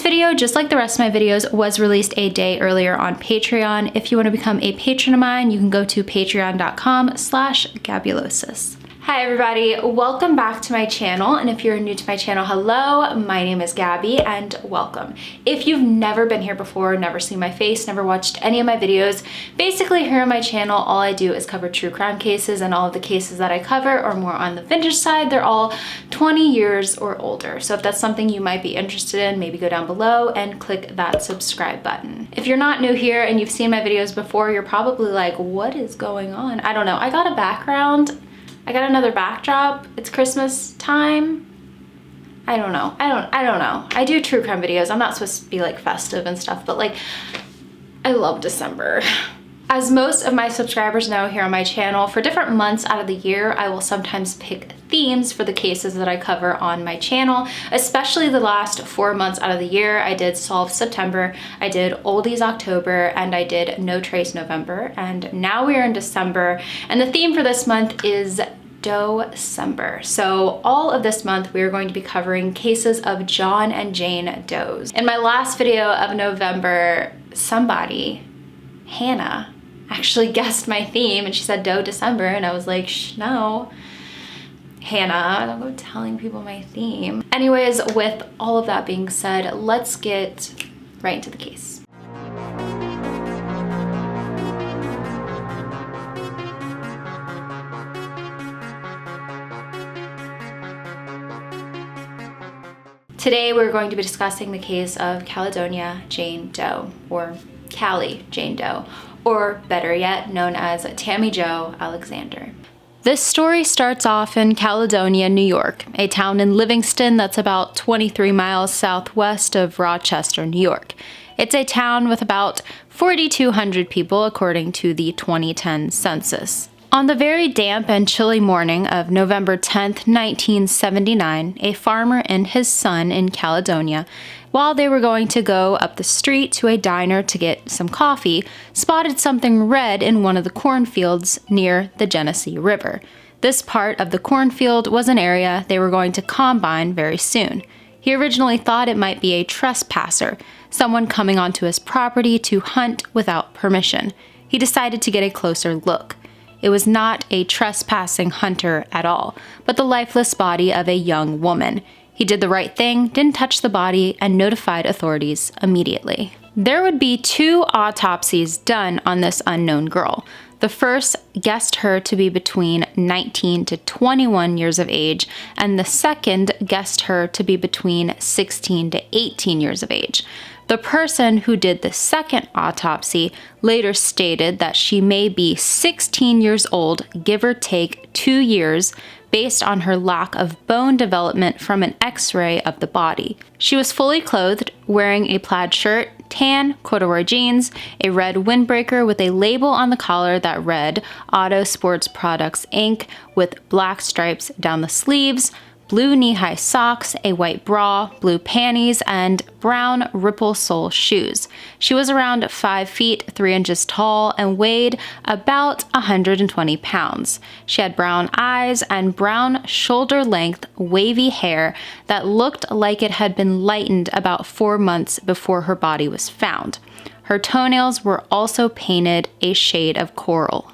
video, just like the rest of my videos, was released a day earlier on Patreon. If you want to become a patron of mine, you can go to patreon.com/gabulosis. Hi everybody, welcome back to my channel, and if you're new to my channel, hello, my name is Gabby and welcome. If you've never been here before, never seen my face, never watched any of my videos, basically here on my channel all I do is cover true crime cases, and all of the cases that I cover are more on the vintage side. They're all 20 years or older, so if that's something you might be interested in, maybe go down below and click that subscribe button. If you're not new here and you've seen my videos before, you're probably like, what is going on? I don't know, I got a background. I got another backdrop. It's Christmas time. I don't know. I don't know. I do true crime videos. I'm not supposed to be like festive and stuff, but like, I love December. As most of my subscribers know here on my channel, for different months out of the year, I will sometimes pick themes for the cases that I cover on my channel, especially the last 4 months out of the year. I did Solve September, I did Oldies October, and I did No Trace November, and now we are in December, and the theme for this month is Doe-cember. So all of this month we are going to be covering cases of John and Jane Does. In my last video of November, somebody, Hannah, actually guessed my theme and she said Doe-cember, and I was like, no, Hannah, don't go telling people my theme. Anyways, with all of that being said, let's get right into the case. Today we're going to be discussing the case of Caledonia Jane Doe, or Cali Jane Doe, or better yet, known as Tammy Jo Alexander. This story starts off in Caledonia, New York, a town in Livingston that's about 23 miles southwest of Rochester, New York. It's a town with about 4,200 people according to the 2010 census. On the very damp and chilly morning of November 10th, 1979, a farmer and his son in Caledonia, while they were going to go up the street to a diner to get some coffee, spotted something red in one of the cornfields near the Genesee River. This part of the cornfield was an area they were going to combine very soon. He originally thought it might be a trespasser, someone coming onto his property to hunt without permission. He decided to get a closer look. It was not a trespassing hunter at all, but the lifeless body of a young woman. He did the right thing, didn't touch the body, and notified authorities immediately. There would be 2 autopsies done on this unknown girl. The first guessed her to be between 19 to 21 years of age, and the second guessed her to be between 16 to 18 years of age. The person who did the second autopsy later stated that she may be 16 years old, give or take 2 years, based on her lack of bone development from an x-ray of the body. She was fully clothed, wearing a plaid shirt, tan corduroy jeans, a red windbreaker with a label on the collar that read Auto Sports Products Inc. with black stripes down the sleeves, blue knee-high socks, a white bra, blue panties, and brown ripple sole shoes. She was around 5 feet 3 inches tall and weighed about 120 pounds. She had brown eyes and brown shoulder-length wavy hair that looked like it had been lightened about 4 months before her body was found. Her toenails were also painted a shade of coral.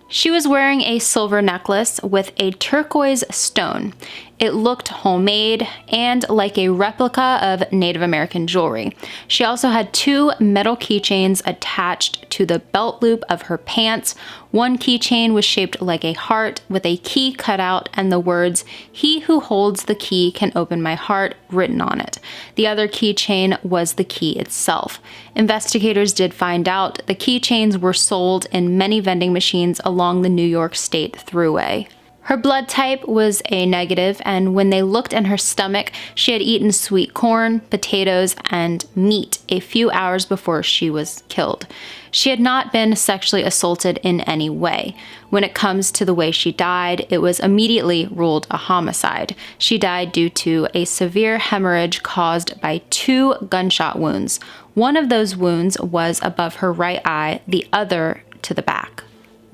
She was wearing a silver necklace with a turquoise stone. It looked homemade and like a replica of Native American jewelry. She also had 2 metal keychains attached to the belt loop of her pants. One keychain was shaped like a heart with a key cut out and the words, "He who holds the key can open my heart," written on it. The other keychain was the key itself. Investigators did find out the keychains were sold in many vending machines along the New York State Thruway. Her blood type was A negative, and when they looked in her stomach, she had eaten sweet corn, potatoes, and meat a few hours before she was killed. She had not been sexually assaulted in any way. When it comes to the way she died, it was immediately ruled a homicide. She died due to a severe hemorrhage caused by 2 gunshot wounds. One of those wounds was above her right eye, the other to the back.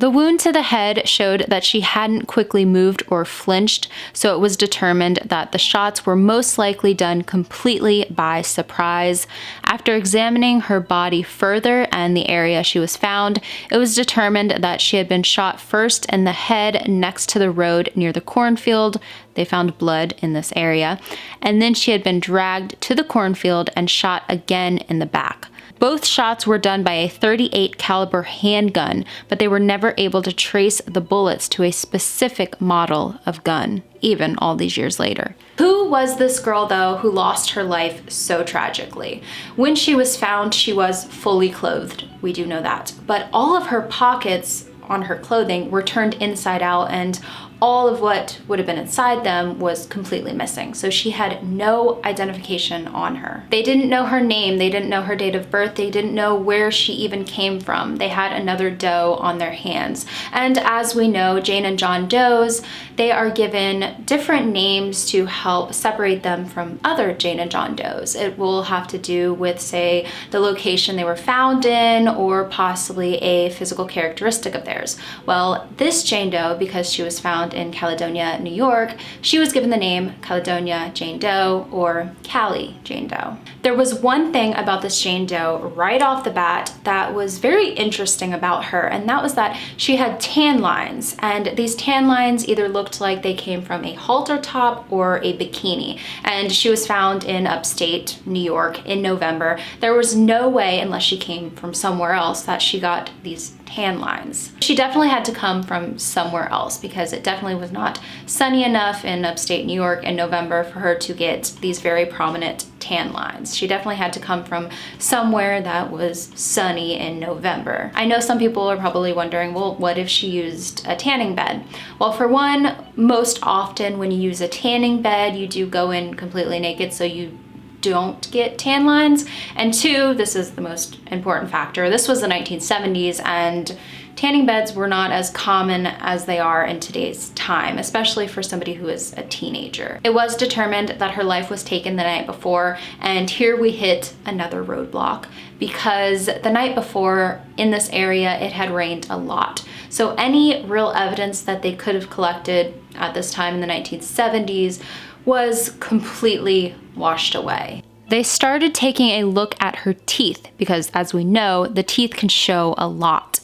The wound to the head showed that she hadn't quickly moved or flinched, so it was determined that the shots were most likely done completely by surprise. After examining her body further and the area she was found, it was determined that she had been shot first in the head next to the road near the cornfield. They found blood in this area. And then she had been dragged to the cornfield and shot again in the back. Both shots were done by a .38 caliber handgun, but they were never able to trace the bullets to a specific model of gun, even all these years later. Who was this girl, though, who lost her life so tragically? When she was found, she was fully clothed. We do know that. But all of her pockets on her clothing were turned inside out, and all of what would have been inside them was completely missing. So she had no identification on her. They didn't know her name, they didn't know her date of birth, they didn't know where she even came from. They had another Doe on their hands. And as we know, Jane and John Does, they are given different names to help separate them from other Jane and John Does. It will have to do with, say, the location they were found in, or possibly a physical characteristic of theirs. Well, this Jane Doe, because she was found in Caledonia, New York, she was given the name Caledonia Jane Doe, or Cali Jane Doe. There was one thing about this Jane Doe right off the bat that was very interesting about her, and that was that she had tan lines, and these tan lines either looked like they came from a halter top or a bikini, and she was found in upstate New York in November. There was no way, unless she came from somewhere else, that she got these tan lines. She definitely had to come from somewhere else, because it definitely was not sunny enough in upstate New York in November for her to get these very prominent tan lines. She definitely had to come from somewhere that was sunny in November. I know some people are probably wondering, well, what if she used a tanning bed? Well, for one, most often when you use a tanning bed, you do go in completely naked, so you don't get tan lines. And two, this is the most important factor, this was the 1970s, and tanning beds were not as common as they are in today's time, especially for somebody who is a teenager. It was determined that her life was taken the night before, and here we hit another roadblock, because the night before in this area it had rained a lot. So any real evidence that they could have collected at this time in the 1970s was completely washed away. They started taking a look at her teeth, because as we know, the teeth can show a lot.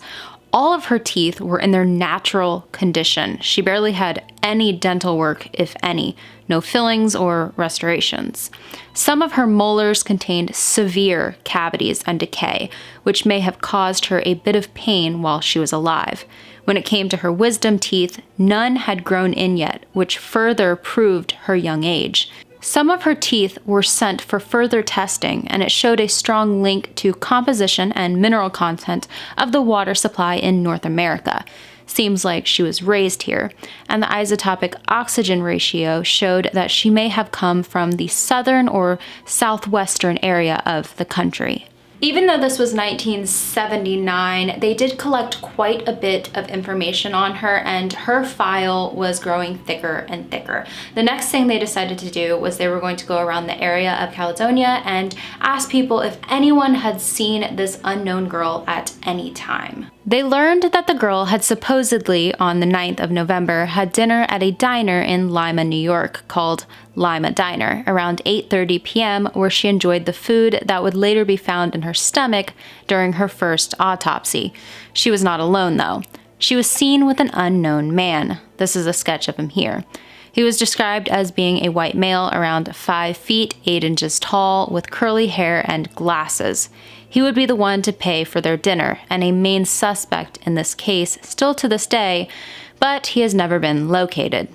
All of her teeth were in their natural condition. She barely had any dental work, if any, no fillings or restorations. Some of her molars contained severe cavities and decay, which may have caused her a bit of pain while she was alive. When it came to her wisdom teeth, none had grown in yet, which further proved her young age. Some of her teeth were sent for further testing, and it showed a strong link to composition and mineral content of the water supply in North America. Seems like she was raised here. And the isotopic oxygen ratio showed that she may have come from the southern or southwestern area of the country. Even though this was 1979, they did collect quite a bit of information on her, and her file was growing thicker and thicker. The next thing they decided to do was they were going to go around the area of Caledonia and ask people if anyone had seen this unknown girl at any time. They learned that the girl had supposedly, on the 9th of November, had dinner at a diner in Lima, New York, called Lima Diner, around 8:30 p.m., where she enjoyed the food that would later be found in her stomach during her first autopsy. She was not alone, though. She was seen with an unknown man. This is a sketch of him here. He was described as being a white male around 5 feet, 8 inches tall, with curly hair and glasses. He would be the one to pay for their dinner, and a main suspect in this case still to this day, but he has never been located.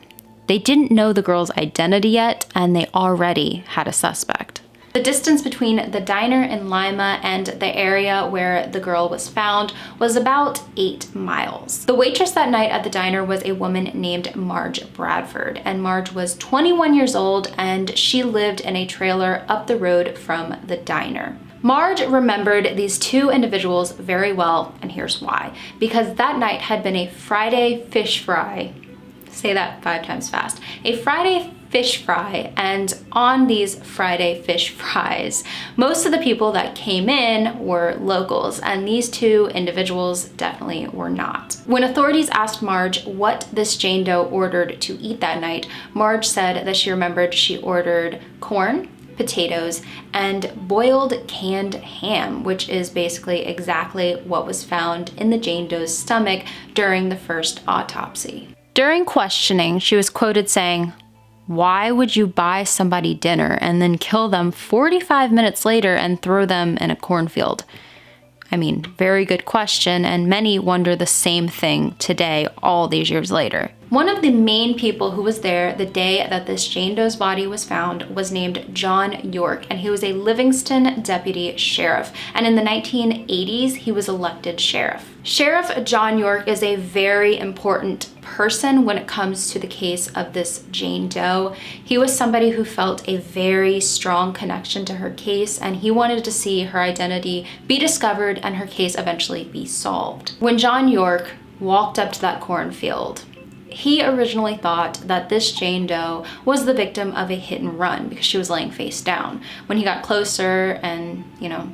They didn't know the girl's identity yet, and they already had a suspect. The distance between the diner in Lima and the area where the girl was found was about 8 miles. The waitress that night at the diner was a woman named Marge Bradford, and Marge was 21 years old, and she lived in a trailer up the road from the diner. Marge remembered these two individuals very well, and here's why. Because that night had been a Friday fish fry. Say that 5 times fast. A Friday fish fry, and on these Friday fish fries, most of the people that came in were locals, and these two individuals definitely were not. When authorities asked Marge what this Jane Doe ordered to eat that night, Marge said that she remembered she ordered corn, potatoes, and boiled canned ham, which is basically exactly what was found in the Jane Doe's stomach during the first autopsy. During questioning, she was quoted saying, "Why would you buy somebody dinner and then kill them 45 minutes later and throw them in a cornfield?" I mean, very good question, and many wonder the same thing today, all these years later. One of the main people who was there the day that this Jane Doe's body was found was named John York, and he was a Livingston deputy sheriff. And in the 1980s, he was elected sheriff. Sheriff John York is a very important person when it comes to the case of this Jane Doe. He was somebody who felt a very strong connection to her case, and he wanted to see her identity be discovered and her case eventually be solved. When John York walked up to that cornfield, he originally thought that this Jane Doe was the victim of a hit and run because she was laying face down. When he got closer and,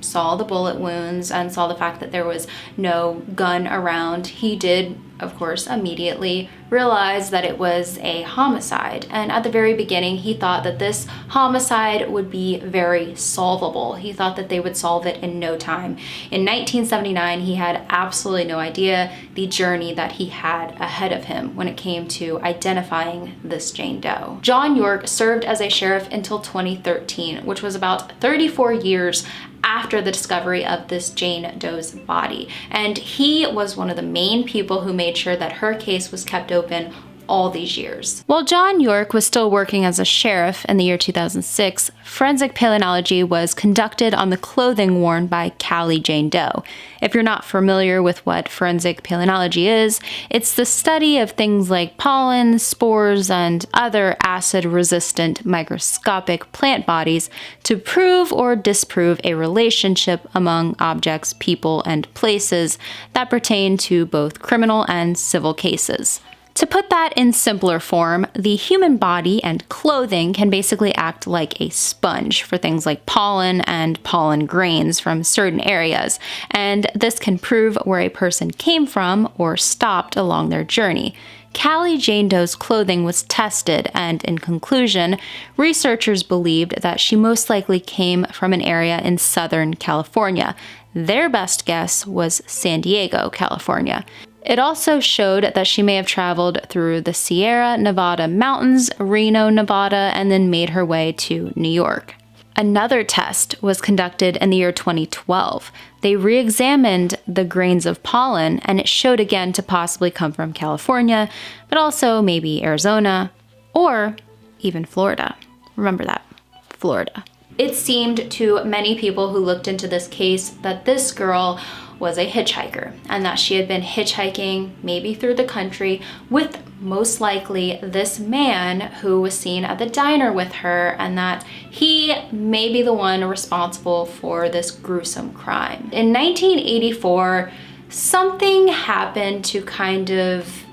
saw the bullet wounds and saw the fact that there was no gun around, he did, of course, immediately realize that it was a homicide. And at the very beginning, he thought that this homicide would be very solvable. He thought that they would solve it in no time. In 1979, he had absolutely no idea the journey that he had ahead of him when it came to identifying this Jane Doe. John York served as a sheriff until 2013, which was about 34 years after the discovery of this Jane Doe's body. And he was one of the main people who made sure that her case was kept open all these years. While John York was still working as a sheriff in the year 2006, forensic paleontology was conducted on the clothing worn by Cali Jane Doe. If you're not familiar with what forensic paleontology is, it's the study of things like pollen, spores, and other acid-resistant microscopic plant bodies to prove or disprove a relationship among objects, people, and places that pertain to both criminal and civil cases. To put that in simpler form, the human body and clothing can basically act like a sponge for things like pollen and pollen grains from certain areas, and this can prove where a person came from or stopped along their journey. Cali Jane Doe's clothing was tested, and in conclusion, researchers believed that she most likely came from an area in Southern California. Their best guess was San Diego, California. It also showed that she may have traveled through the Sierra Nevada mountains, Reno, Nevada, and then made her way to New York. Another test was conducted in the year 2012. They re-examined the grains of pollen, and it showed again to possibly come from California, but also maybe Arizona, or even Florida. Remember that, Florida. It seemed to many people who looked into this case that this girl was a hitchhiker, and that she had been hitchhiking maybe through the country with most likely this man who was seen at the diner with her, and that he may be the one responsible for this gruesome crime. In 1984, something happened to kind of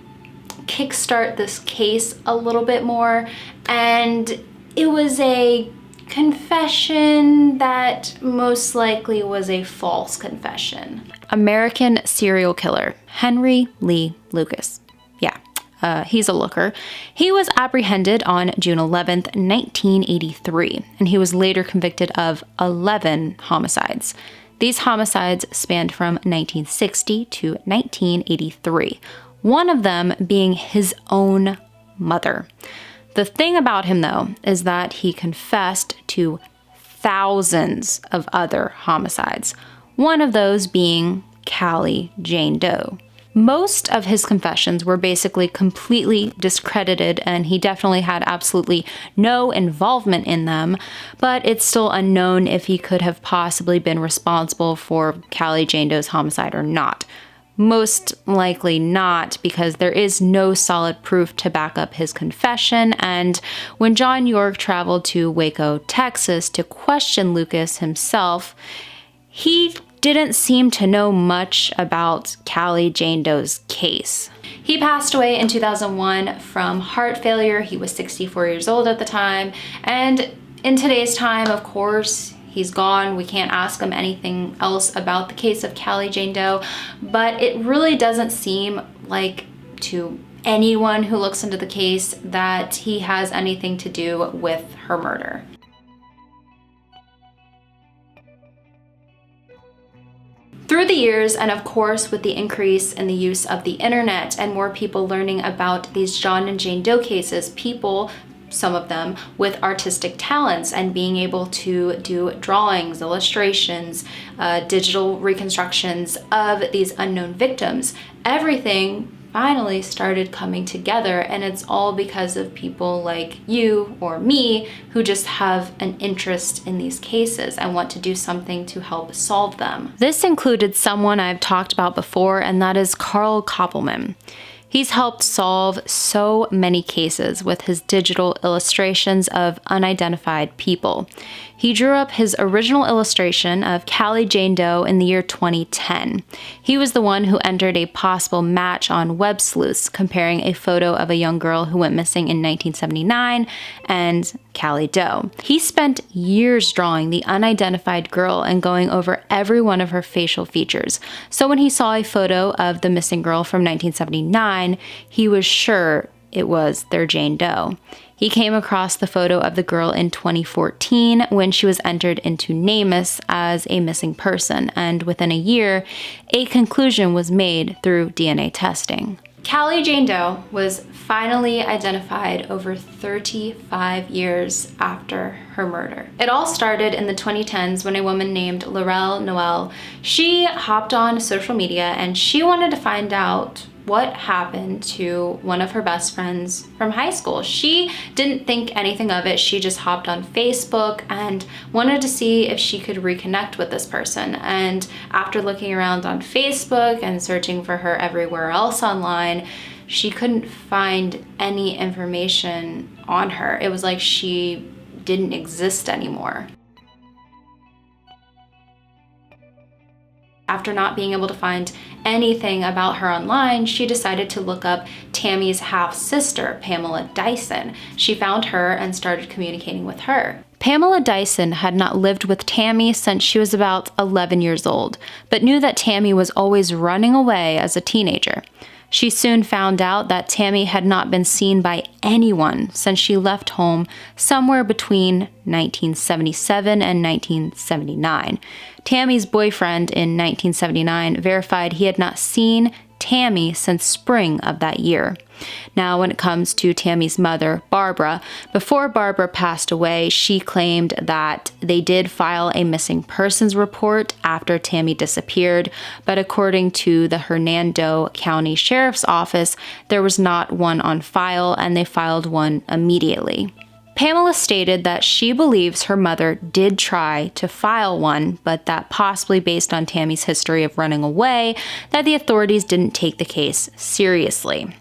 kickstart this case a little bit more, and it was a confession that most likely was a false confession. American serial killer Henry Lee Lucas. Yeah, he's a looker. He was apprehended on June 11th, 1983, and he was later convicted of 11 homicides. These homicides spanned from 1960 to 1983, one of them being his own mother. The thing about him, though, is that he confessed to thousands of other homicides, one of those being Cali Jane Doe. Most of his confessions were basically completely discredited, and he definitely had absolutely no involvement in them, but it's still unknown if he could have possibly been responsible for Cali Jane Doe's homicide or not. Most likely not, because there is no solid proof to back up his confession, and when John York traveled to Waco, Texas to question Lucas himself, he didn't seem to know much about Cali Jane Doe's case. He passed away in 2001 from heart failure. He was 64 years old at the time, and in today's time, of course, he's gone. We can't ask him anything else about the case of Cali Jane Doe, but it really doesn't seem like to anyone who looks into the case that he has anything to do with her murder. Through the years, and of course with the increase in the use of the internet and more people learning about these John and Jane Doe cases, people, some of them with artistic talents and being able to do drawings, illustrations, digital reconstructions of these unknown victims, everything finally started coming together, and it's all because of people like you or me who just have an interest in these cases and want to do something to help solve them. This included someone I've talked about before, and that is Carl Koppelman. He's helped solve so many cases with his digital illustrations of unidentified people. He drew up his original illustration of Cali Jane Doe in the year 2010. He was the one who entered a possible match on Web Sleuths, comparing a photo of a young girl who went missing in 1979 and Cali Doe. He spent years drawing the unidentified girl and going over every one of her facial features. So when he saw a photo of the missing girl from 1979, he was sure it was their Jane Doe. He came across the photo of the girl in 2014 when she was entered into NamUs as a missing person, and within a year, a conclusion was made through DNA testing. Cali Jane Doe was finally identified over 35 years after her murder. It all started in the 2010s when a woman named Laurel Noel, she hopped on social media and she wanted to find out what happened to one of her best friends from high school. She didn't think anything of it. She just hopped on Facebook and wanted to see if she could reconnect with this person. And after looking around on Facebook and searching for her everywhere else online, she couldn't find any information on her. It was like she didn't exist anymore. After not being able to find anything about her online, she decided to look up Tammy's half-sister, Pamela Dyson. She found her and started communicating with her. Pamela Dyson had not lived with Tammy since she was about 11 years old, but knew that Tammy was always running away as a teenager. She soon found out that Tammy had not been seen by anyone since she left home somewhere between 1977 and 1979. Tammy's boyfriend in 1979 verified he had not seen Tammy since spring of that year. Now, when it comes to Tammy's mother, Barbara, before Barbara passed away, she claimed that they did file a missing persons report after Tammy disappeared, but according to the Hernando County Sheriff's Office, there was not one on file, and they filed one immediately. Pamela stated that she believes her mother did try to file one, but that possibly based on Tammy's history of running away, that the authorities didn't take the case seriously.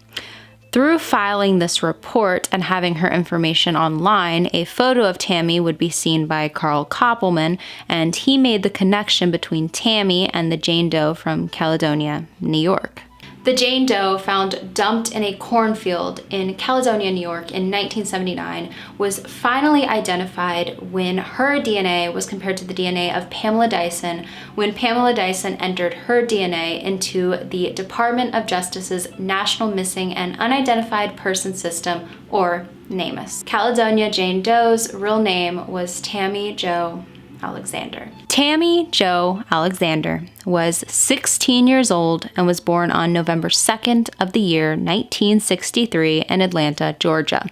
Through filing this report and having her information online, a photo of Tammy would be seen by Carl Koppelman, and he made the connection between Tammy and the Jane Doe from Caledonia, New York. The Jane Doe, found dumped in a cornfield in Caledonia, New York in 1979, was finally identified when her DNA was compared to the DNA of Pamela Dyson when Pamela Dyson entered her DNA into the Department of Justice's National Missing and Unidentified Person System, or NamUs. Caledonia Jane Doe's real name was Tammy Jo Alexander. Tammy Jo Alexander was 16 years old and was born on November 2nd of the year 1963 in Atlanta, Georgia.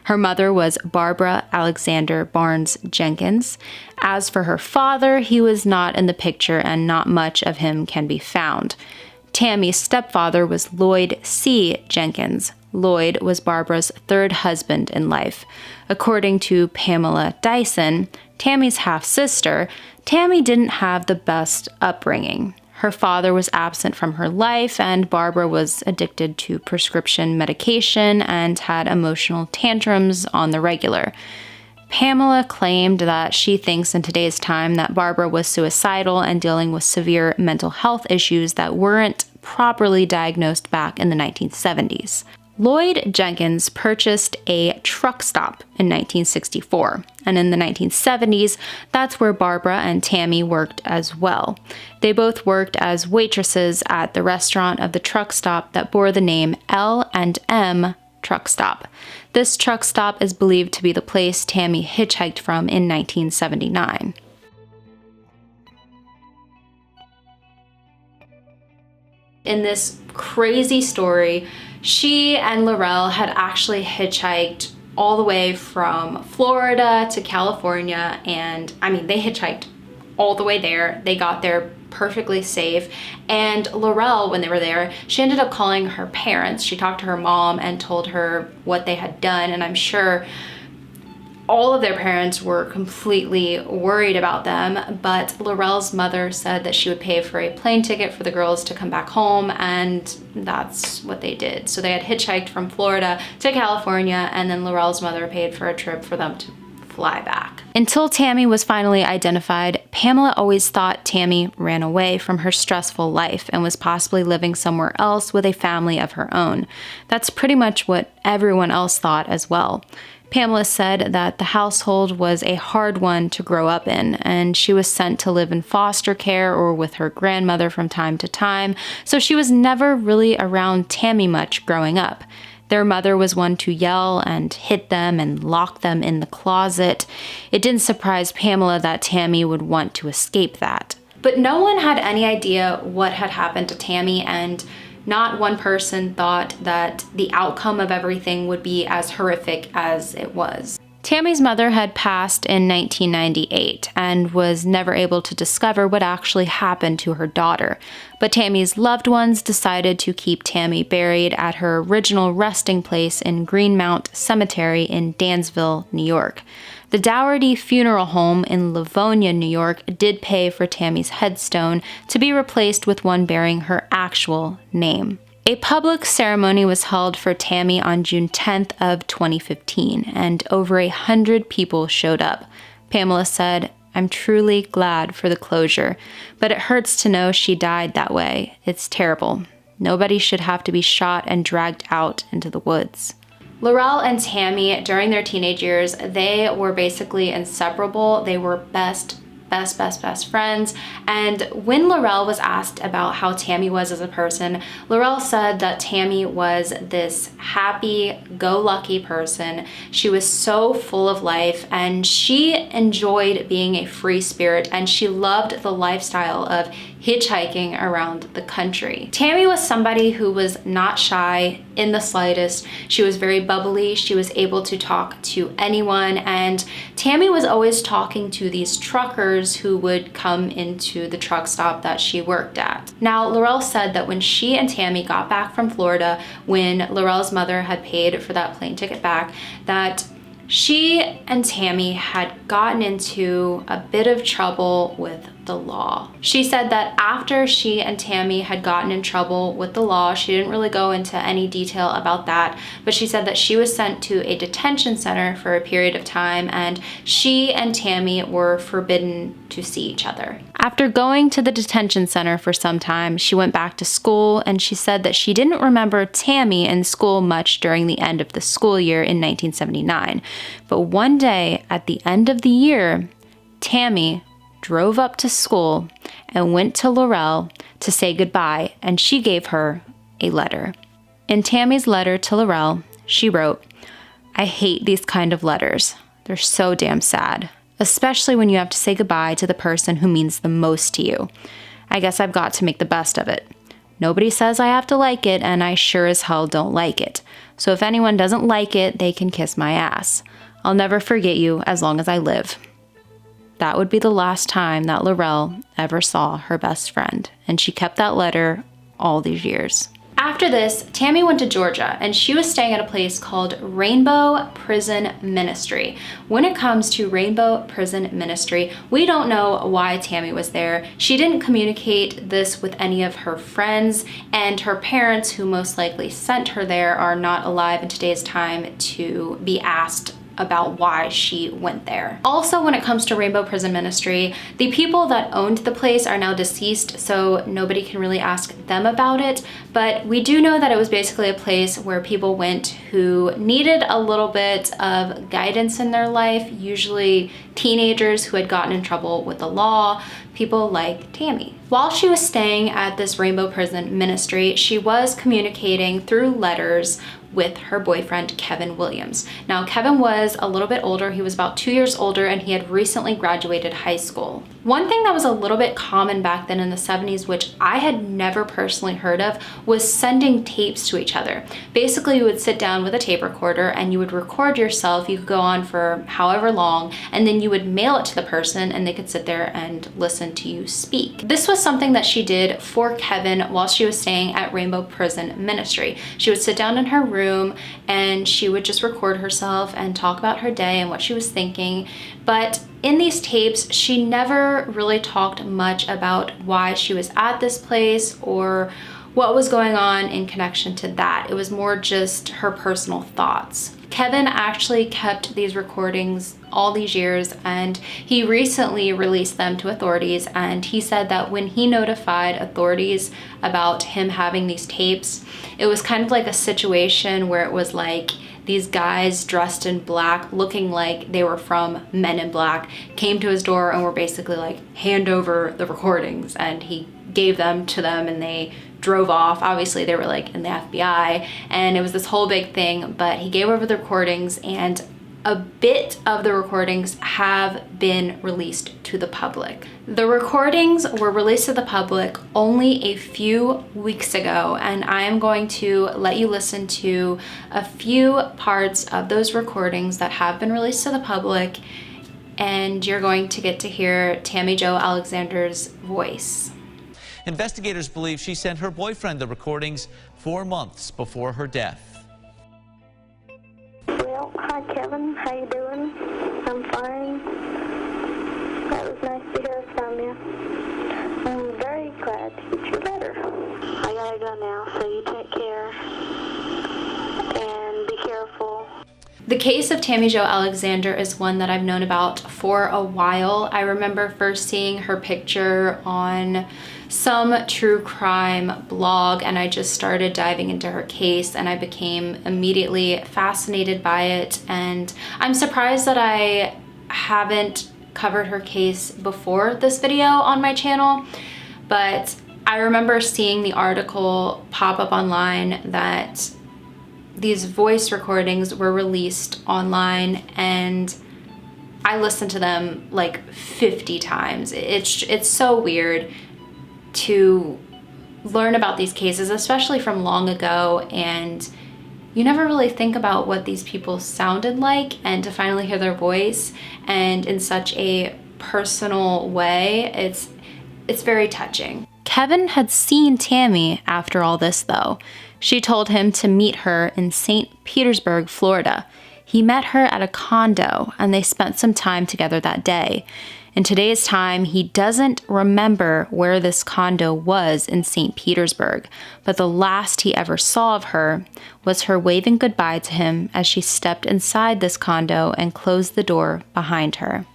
Her mother was Barbara Alexander Barnes Jenkins. As for her father, he was not in the picture and not much of him can be found. Tammy's stepfather was Lloyd C. Jenkins. Lloyd was Barbara's third husband in life. According to Pamela Dyson, Tammy's half-sister, Tammy didn't have the best upbringing. Her father was absent from her life, and Barbara was addicted to prescription medication and had emotional tantrums on the regular. Pamela claimed that she thinks in today's time that Barbara was suicidal and dealing with severe mental health issues that weren't properly diagnosed back in the 1970s. Lloyd Jenkins purchased a truck stop in 1964, and in the 1970s, that's where Barbara and Tammy worked as well. They both worked as waitresses at the restaurant of the truck stop that bore the name L&M Truck Stop. This truck stop is believed to be the place Tammy hitchhiked from in 1979. In this crazy story, she and Laurel had actually hitchhiked all the way from Florida to California, and I mean, they hitchhiked all the way there. They got there perfectly safe, and Laurel, when they were there, she ended up calling her parents. She talked to her mom and told her what they had done, and I'm sure all of their parents were completely worried about them, but Laurel's mother said that she would pay for a plane ticket for the girls to come back home, and that's what they did. So they had hitchhiked from Florida to California, and then Laurel's mother paid for a trip for them to fly back. Until Tammy was finally identified, Pamela always thought Tammy ran away from her stressful life and was possibly living somewhere else with a family of her own. That's pretty much what everyone else thought as well. Pamela said that the household was a hard one to grow up in, and she was sent to live in foster care or with her grandmother from time to time, so she was never really around Tammy much growing up. Their mother was one to yell and hit them and lock them in the closet. It didn't surprise Pamela that Tammy would want to escape that. But no one had any idea what had happened to Tammy, and not one person thought that the outcome of everything would be as horrific as it was. Tammy's mother had passed in 1998 and was never able to discover what actually happened to her daughter. But Tammy's loved ones decided to keep Tammy buried at her original resting place in Greenmount Cemetery in Dansville, New York. The Dougherty Funeral Home in Livonia, New York, did pay for Tammy's headstone to be replaced with one bearing her actual name. A public ceremony was held for Tammy on June 10th of 2015, and over 100 people showed up. Pamela said, "I'm truly glad for the closure, but it hurts to know she died that way. It's terrible. Nobody should have to be shot and dragged out into the woods." Laurel and Tammy, during their teenage years, they were basically inseparable. They were best friends. And when Laurel was asked about how Tammy was as a person, Laurel said that Tammy was this happy-go-lucky person. She was so full of life, and she enjoyed being a free spirit, and she loved the lifestyle of hitchhiking around the country. Tammy was somebody who was not shy in the slightest. She was very bubbly. She was able to talk to anyone, and Tammy was always talking to these truckers who would come into the truck stop that she worked at. Now, Laurel said that when she and Tammy got back from Florida, when Laurel's mother had paid for that plane ticket back, that she and Tammy had gotten into a bit of trouble with the law. She said that after she and Tammy had gotten in trouble with the law, she didn't really go into any detail about that, but she said that she was sent to a detention center for a period of time, and she and Tammy were forbidden to see each other. After going to the detention center for some time, she went back to school, and she said that she didn't remember Tammy in school much during the end of the school year in 1979. But one day at the end of the year, Tammy drove up to school and went to Laurel to say goodbye, and she gave her a letter. In Tammy's letter to Laurel, she wrote, "I hate these kind of letters. They're so damn sad, especially when you have to say goodbye to the person who means the most to you. I guess I've got to make the best of it. Nobody says I have to like it, and I sure as hell don't like it. So if anyone doesn't like it, they can kiss my ass. I'll never forget you as long as I live." That would be the last time that Laurel ever saw her best friend, and she kept that letter all these years. After this, Tammy went to Georgia, and she was staying at a place called Rainbow Prison Ministry. When it comes to Rainbow Prison Ministry, we don't know why Tammy was there. She didn't communicate this with any of her friends, and her parents, who most likely sent her there, are not alive in today's time to be asked about why she went there. Also, when it comes to Rainbow Prison Ministry, the people that owned the place are now deceased, so nobody can really ask them about it, but we do know that it was basically a place where people went who needed a little bit of guidance in their life, usually teenagers who had gotten in trouble with the law, people like Tammy. While she was staying at this Rainbow Prison Ministry, she was communicating through letters with her boyfriend, Kevin Williams. Now, Kevin was a little bit older. He was about 2 years older, and he had recently graduated high school. One thing that was a little bit common back then in the 70s, which I had never personally heard of, was sending tapes to each other. Basically, you would sit down with a tape recorder and you would record yourself. You could go on for however long, and then you would mail it to the person and they could sit there and listen to you speak. This was something that she did for Kevin while she was staying at Rainbow Prison Ministry. She would sit down in her room and she would just record herself and talk about her day and what she was thinking. But in these tapes, she never really talked much about why she was at this place or what was going on in connection to that. It was more just her personal thoughts. Kevin actually kept these recordings all these years, and he recently released them to authorities, and he said that when he notified authorities about him having these tapes, it was kind of like a situation where it was like these guys dressed in black, looking like they were from Men in Black, came to his door and were basically like, hand over the recordings, and he gave them to them and they drove off. Obviously they were like in the FBI, and it was this whole big thing, but he gave over the recordings, and a bit of the recordings have been released to the public. The recordings were released to the public only a few weeks ago, and I am going to let you listen to a few parts of those recordings that have been released to the public, and you're going to get to hear Tammy Jo Alexander's voice. Investigators believe she sent her boyfriend the recordings 4 months before her death. Well, hi Kevin, how you doing? I'm fine. That was nice to hear from you. I'm very glad to get your letter. I gotta go now, so you take care and be careful. The case of Tammy Jo Alexander is one that I've known about for a while. I remember first seeing her picture on some true crime blog, and I just started diving into her case, and I became immediately fascinated by it. And I'm surprised that I haven't covered her case before this video on my channel, but I remember seeing the article pop up online that these voice recordings were released online, and I listened to them like 50 times. It's so weird to learn about these cases, especially from long ago, and you never really think about what these people sounded like, and to finally hear their voice and in such a personal way, it's very touching. Kevin had seen Tammy after all this though. She told him to meet her in St. Petersburg, Florida. He met her at a condo and they spent some time together that day. In today's time, he doesn't remember where this condo was in St. Petersburg, but the last he ever saw of her was her waving goodbye to him as she stepped inside this condo and closed the door behind her.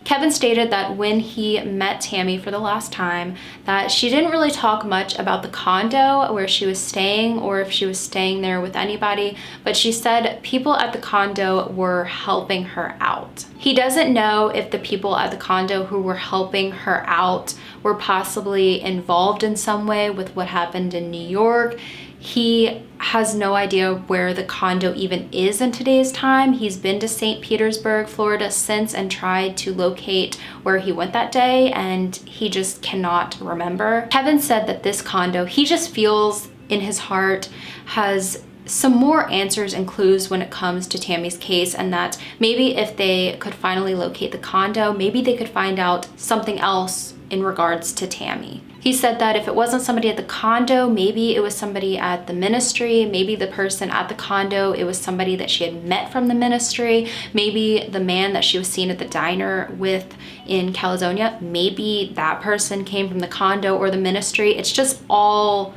Kevin stated that when he met Tammy for the last time, that she didn't really talk much about the condo where she was staying or if she was staying there with anybody, but she said people at the condo were helping her out. He doesn't know if the people at the condo who were helping her out were possibly involved in some way with what happened in New York. He has no idea where the condo even is in today's time. He's been to St. Petersburg, Florida since and tried to locate where he went that day, and he just cannot remember. Kevin said that this condo, he just feels in his heart, has some more answers and clues when it comes to Tammy's case, and that maybe if they could finally locate the condo, maybe they could find out something else in regards to Tammy. He said that if it wasn't somebody at the condo, maybe it was somebody at the ministry, maybe the person at the condo, it was somebody that she had met from the ministry, maybe the man that she was seen at the diner with in Caledonia, maybe that person came from the condo or the ministry. It's just all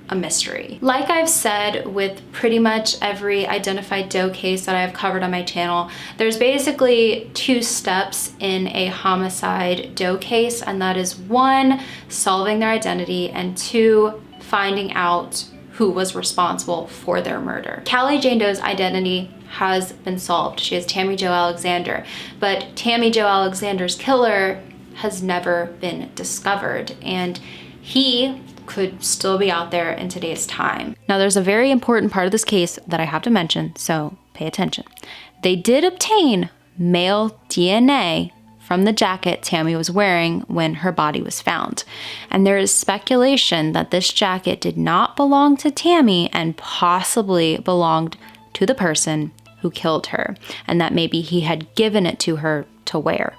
a mystery. Like I've said with pretty much every identified Doe case that I've covered on my channel, there's basically 2 steps in a homicide Doe case, and that is 1, solving their identity, and 2, finding out who was responsible for their murder. Cali Jane Doe's identity has been solved. She is Tammy Jo Alexander, but Tammy Jo Alexander's killer has never been discovered, and he could still be out there in today's time. Now, there's a very important part of this case that I have to mention, so pay attention. They did obtain male DNA from the jacket Tammy was wearing when her body was found. And there is speculation that this jacket did not belong to Tammy and possibly belonged to the person who killed her, and that maybe he had given it to her to wear.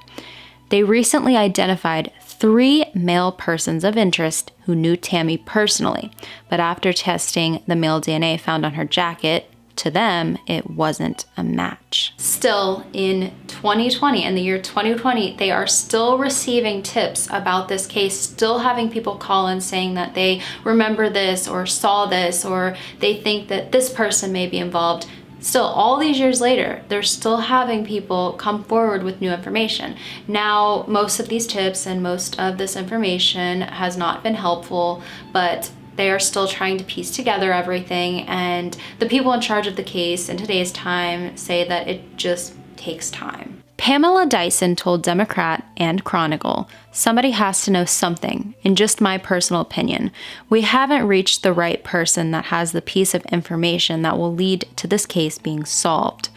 They recently identified 3 male persons of interest who knew Tammy personally, but after testing the male DNA found on her jacket, to them, it wasn't a match. Still, in 2020, in the year 2020, they are still receiving tips about this case, still having people call in saying that they remember this or saw this, or they think that this person may be involved. Still, all these years later, they're still having people come forward with new information. Now, most of these tips and most of this information has not been helpful, but they are still trying to piece together everything, and the people in charge of the case in today's time say that it just takes time. Pamela Dyson told Democrat and Chronicle, "Somebody has to know something. In just my personal opinion, we haven't reached the right person that has the piece of information that will lead to this case being solved.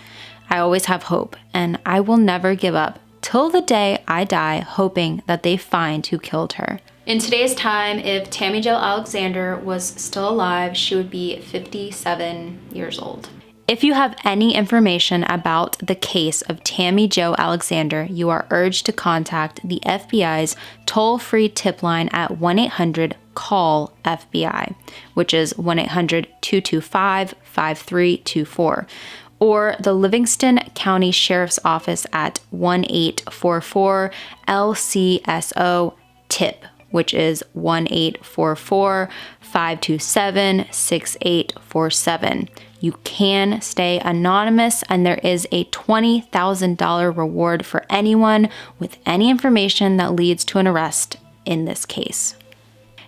I always have hope, and I will never give up till the day I die, hoping that they find who killed her." In today's time, if Tammy Jo Alexander was still alive, she would be 57 years old. If you have any information about the case of Tammy Jo Alexander, you are urged to contact the FBI's toll-free tip line at 1-800-CALL-FBI, which is 1-800-225-5324, or the Livingston County Sheriff's Office at 1-844-LCSO-TIP, which is 1-844-527-6847. You can stay anonymous, and there is a $20,000 reward for anyone with any information that leads to an arrest in this case.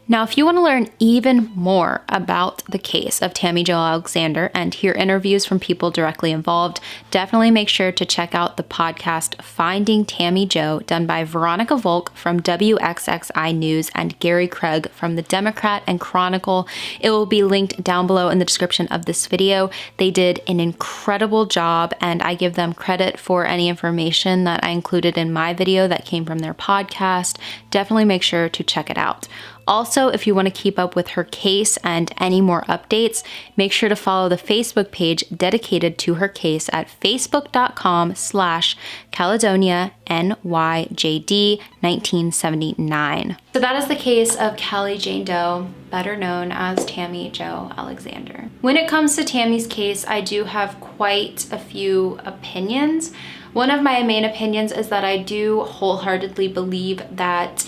Now, if you want to learn even more about the case of Tammy Jo Alexander and hear interviews from people directly involved, definitely make sure to check out the podcast Finding Tammy Jo, done by Veronica Volk from WXXI News and Gary Craig from the Democrat and Chronicle. It will be linked down below in the description of this video. They did an incredible job, and I give them credit for any information that I included in my video that came from their podcast. Definitely make sure to check it out. Also, if you want to keep up with her case and any more updates, make sure to follow the Facebook page dedicated to her case at facebook.com/CaledoniaNYJD1979. So that is the case of Cali Jane Doe, better known as Tammy Jo Alexander. When it comes to Tammy's case, I do have quite a few opinions. One of my main opinions is that I do wholeheartedly believe that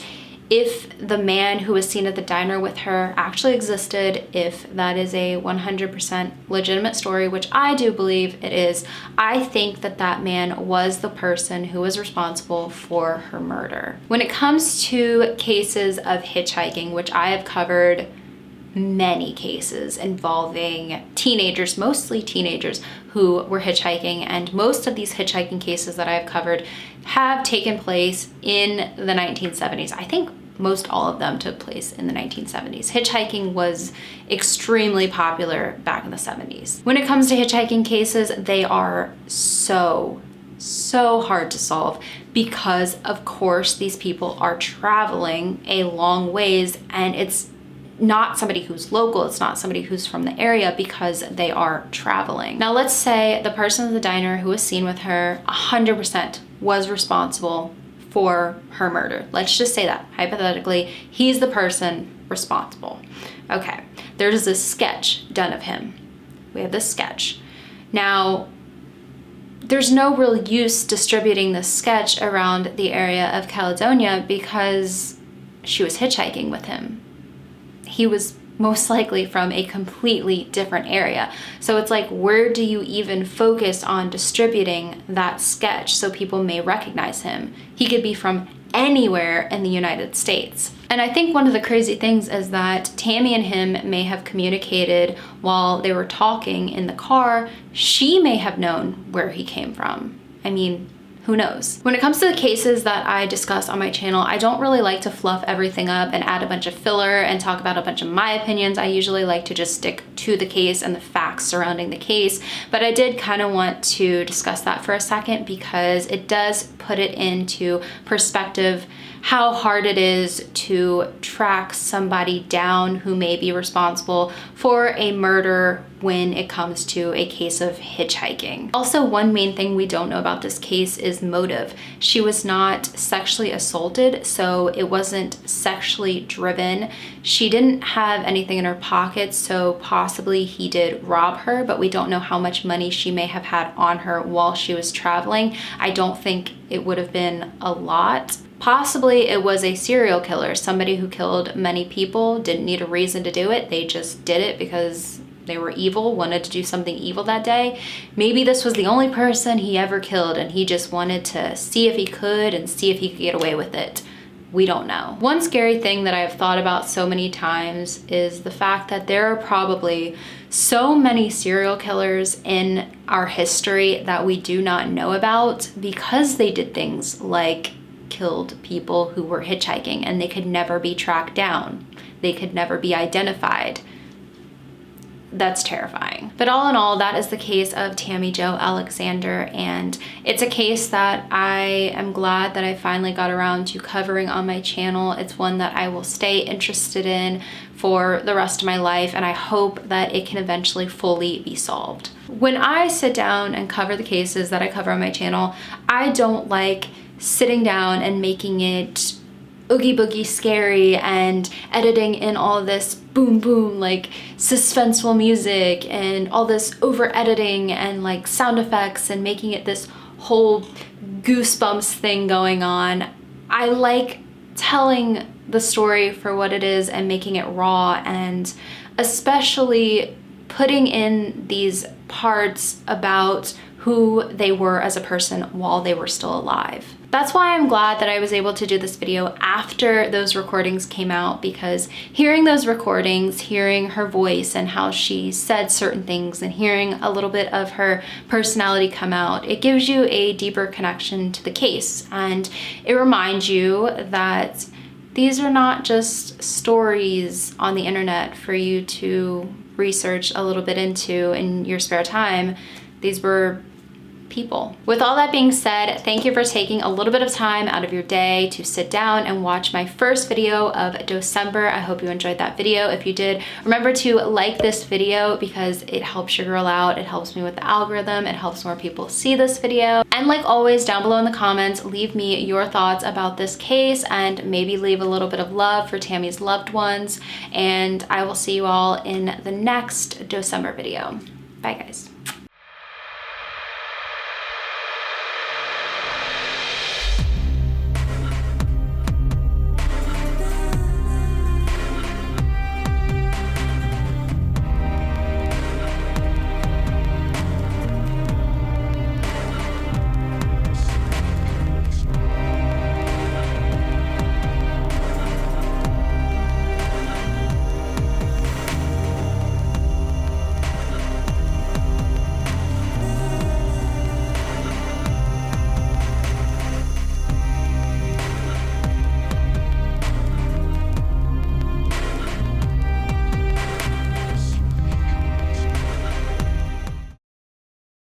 if the man who was seen at the diner with her actually existed, if that is a 100% legitimate story, which I do believe it is, I think that that man was the person who was responsible for her murder. When it comes to cases of hitchhiking, which I have covered many cases involving teenagers, mostly teenagers, who were hitchhiking, and most of these hitchhiking cases that I've covered have taken place in the 1970s. I think most all of them took place in the 1970s. Hitchhiking was extremely popular back in the 70s. When it comes to hitchhiking cases, they are so hard to solve because, of course, these people are traveling a long ways, and it's not somebody who's local, it's not somebody who's from the area, because they are traveling. Now, let's say the person at the diner who was seen with her 100% was responsible for her murder. Let's just say that, hypothetically, he's the person responsible. Okay, there's this sketch done of him. We have this sketch. Now, there's no real use distributing this sketch around the area of Caledonia because she was hitchhiking with him. He was most likely from a completely different area. So it's like, where do you even focus on distributing that sketch so people may recognize him? He could be from anywhere in the United States. And I think one of the crazy things is that Tammy and him may have communicated while they were talking in the car. She may have known where he came from. I mean, who knows? When it comes to the cases that I discuss on my channel, I don't really like to fluff everything up and add a bunch of filler and talk about a bunch of my opinions. I usually like to just stick to the case and the facts surrounding the case. But I did kind of want to discuss that for a second because it does put it into perspective how hard it is to track somebody down who may be responsible for a murder when it comes to a case of hitchhiking. Also, one main thing we don't know about this case is motive. She was not sexually assaulted, so it wasn't sexually driven. She didn't have anything in her pockets, so possibly he did rob her, but we don't know how much money she may have had on her while she was traveling. I don't think it would have been a lot. Possibly it was a serial killer, somebody who killed many people, didn't need a reason to do it. They just did it because they were evil, wanted to do something evil that day. Maybe this was the only person he ever killed and he just wanted to see if he could and see if he could get away with it. We don't know. One scary thing that I've thought about so many times is the fact that there are probably so many serial killers in our history that we do not know about because they did things like killed people who were hitchhiking and they could never be tracked down. They could never be identified. That's terrifying. But all in all, that is the case of Tammy Jo Alexander, and it's a case that I am glad that I finally got around to covering on my channel. It's one that I will stay interested in for the rest of my life, and I hope that it can eventually fully be solved. When I sit down and cover the cases that I cover on my channel, I don't like sitting down and making it oogie boogie scary and editing in all this boom boom like suspenseful music and all this over editing and like sound effects and making it this whole goosebumps thing going on. I like telling the story for what it is and making it raw, and especially putting in these parts about who they were as a person while they were still alive. That's why I'm glad that I was able to do this video after those recordings came out, because hearing those recordings, hearing her voice and how she said certain things and hearing a little bit of her personality come out, it gives you a deeper connection to the case, and it reminds you that these are not just stories on the internet for you to research a little bit into in your spare time. These were people. With all that being said, thank you for taking a little bit of time out of your day to sit down and watch my first video of Doe-cember. I hope you enjoyed that video. If you did, remember to like this video because it helps your girl out. It helps me with the algorithm. It helps more people see this video. And like always, down below in the comments, leave me your thoughts about this case and maybe leave a little bit of love for Tammy's loved ones. And I will see you all in the next Doe-cember video. Bye guys.